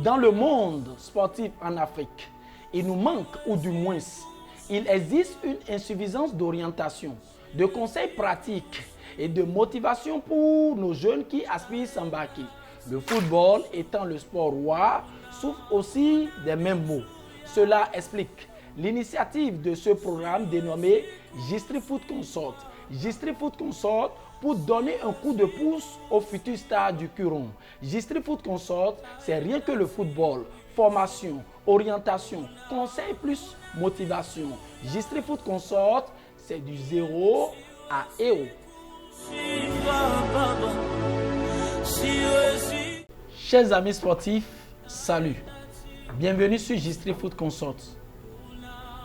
Dans le monde sportif en Afrique, il nous manque, ou du moins, il existe une insuffisance d'orientation, de conseils pratiques et de motivation pour nos jeunes qui aspirent à s'embarquer. Le football étant le sport roi, souffre aussi des mêmes maux. Cela explique l'initiative de ce programme dénommé J-Street Foot Consort. J-Street Foot Consort pour donner un coup de pouce aux futurs stars du Curon. J-Street Foot Consort, c'est rien que le football, formation, orientation, conseil plus motivation. J-Street Foot Consort, c'est du 0 à EO. Chers amis sportifs, salut. Bienvenue sur J-Street Foot Consort.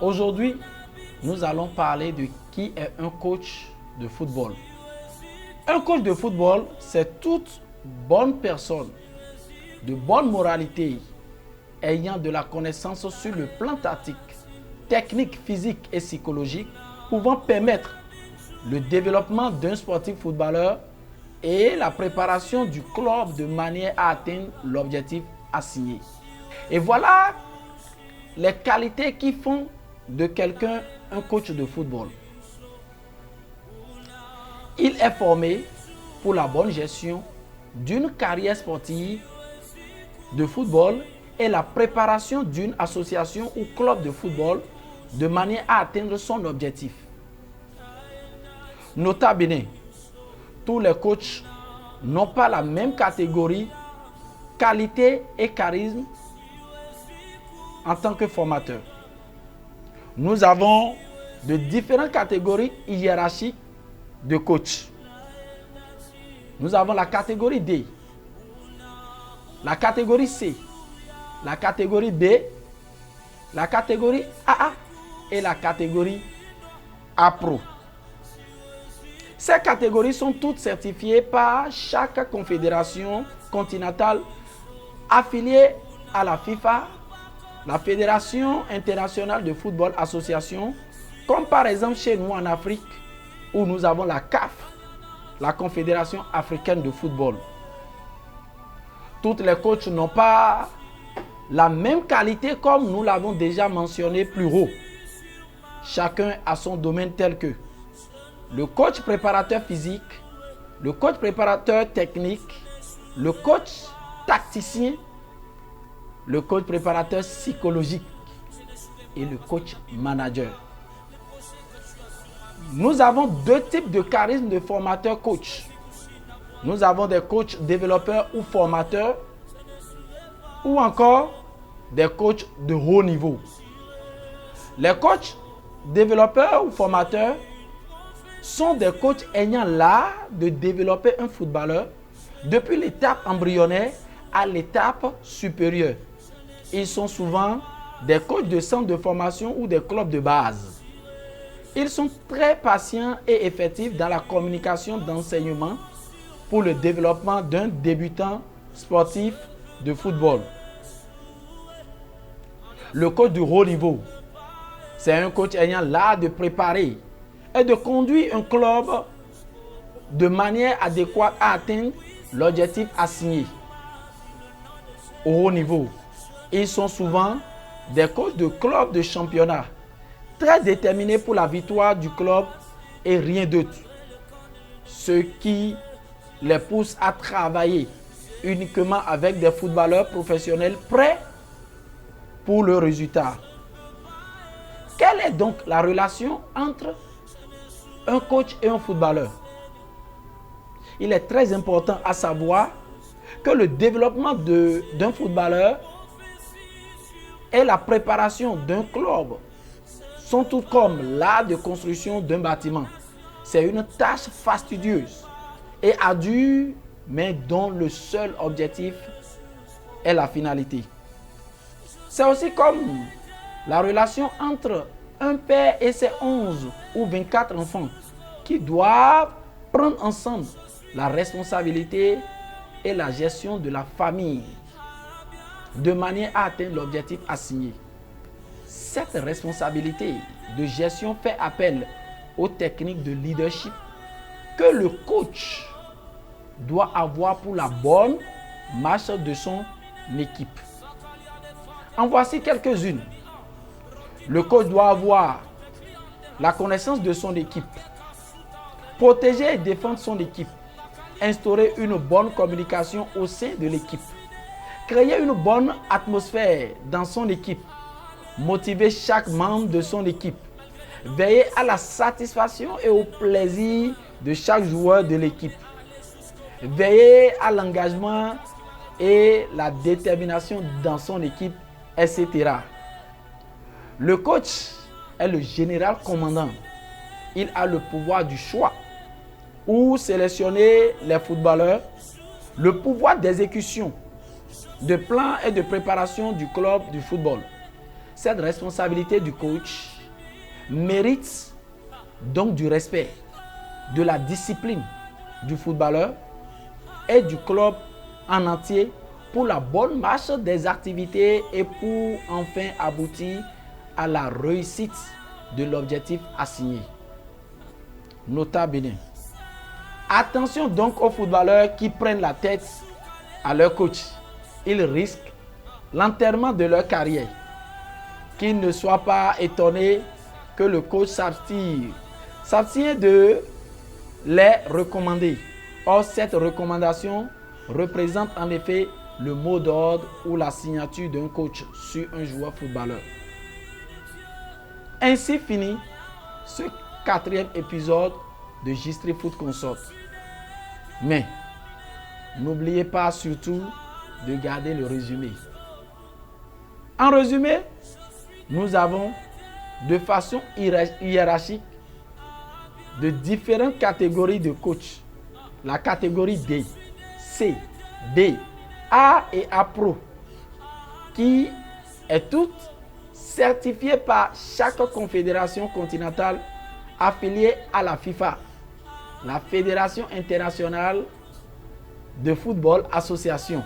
Aujourd'hui, nous allons parler de qui est un coach de football. Un coach de football, c'est toute bonne personne de bonne moralité, ayant de la connaissance sur le plan tactique, technique, physique et psychologique, pouvant permettre le développement d'un sportif footballeur et la préparation du club de manière à atteindre l'objectif assigné. Et voilà les qualités qui font de quelqu'un un coach de football. Il est formé pour la bonne gestion d'une carrière sportive de football et la préparation d'une association ou club de football de manière à atteindre son objectif. Nota bene, tous les coachs n'ont pas la même catégorie, qualité et charisme en tant que formateur. Nous avons de différentes catégories hiérarchiques de coach. Nous avons la catégorie D, la catégorie C, la catégorie B, la catégorie AA et la catégorie A Pro. Ces catégories sont toutes certifiées par chaque confédération continentale affiliée à la FIFA, la Fédération internationale de football association, comme par exemple chez nous en Afrique, où nous avons la CAF, la Confédération africaine de football. Toutes les coachs n'ont pas la même qualité comme nous l'avons déjà mentionné plus haut. Chacun a son domaine tel que le coach préparateur physique, le coach préparateur technique, le coach tacticien, le coach préparateur psychologique et le coach manager. Nous avons deux types de charisme de formateur coach. Nous avons des coachs développeurs ou formateurs ou encore des coachs de haut niveau. Les coachs développeurs ou formateurs sont des coachs ayant l'art de développer un footballeur depuis l'étape embryonnaire à l'étape supérieure. Ils sont souvent des coachs de centres de formation ou des clubs de base. Ils sont très patients et effectifs dans la communication d'enseignement pour le développement d'un débutant sportif de football. Le coach de haut niveau, c'est un coach ayant l'art de préparer et de conduire un club de manière adéquate à atteindre l'objectif assigné. Au haut niveau, ils sont souvent des coachs de clubs de championnat, très déterminés pour la victoire du club et rien d'autre. Ce qui les pousse à travailler uniquement avec des footballeurs professionnels prêts pour le résultat. Quelle est donc la relation entre un coach et un footballeur? Il est très important à savoir que le développement d'un footballeur et la préparation d'un club sont tout comme l'art de construction d'un bâtiment. C'est une tâche fastidieuse et ardue, mais dont le seul objectif est la finalité. C'est aussi comme la relation entre un père et ses 11 ou 24 enfants qui doivent prendre ensemble la responsabilité et la gestion de la famille de manière à atteindre l'objectif assigné. Cette responsabilité de gestion fait appel aux techniques de leadership que le coach doit avoir pour la bonne marche de son équipe. En voici quelques-unes. Le coach doit avoir la connaissance de son équipe, protéger et défendre son équipe, instaurer une bonne communication au sein de l'équipe, créer une bonne atmosphère dans son équipe, motiver chaque membre de son équipe, veiller à la satisfaction et au plaisir de chaque joueur de l'équipe, veiller à l'engagement et la détermination dans son équipe, etc. Le coach est le général commandant. Il a le pouvoir du choix ou sélectionner les footballeurs, le pouvoir d'exécution, de plan et de préparation du club du football. Cette responsabilité du coach mérite donc du respect, de la discipline du footballeur et du club en entier pour la bonne marche des activités et pour enfin aboutir à la réussite de l'objectif assigné. Nota bene. Attention donc aux footballeurs qui prennent la tête à leur coach. Ils risquent l'enterrement de leur carrière. Qu'ils ne soient pas étonnés que le coach s'abstient de les recommander. Or, cette recommandation représente en effet le mot d'ordre ou la signature d'un coach sur un joueur footballeur. Ainsi finit ce 4e épisode de J-Street Foot Consort. Mais n'oubliez pas surtout de garder le résumé. En résumé, nous avons de façon hiérarchique de différentes catégories de coachs. La catégorie D, C, D, A et A Pro, qui est toute certifiée par chaque confédération continentale affiliée à la FIFA, la Fédération internationale de football association.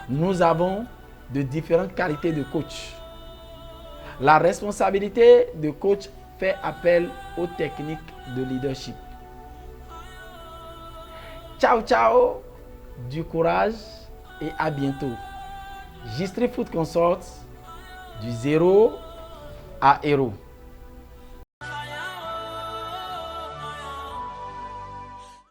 Nous avons de différentes qualités de coach. La responsabilité de coach fait appel aux techniques de leadership. Ciao, ciao, du courage et à bientôt. J-Street Foot Consort, du zéro à héros.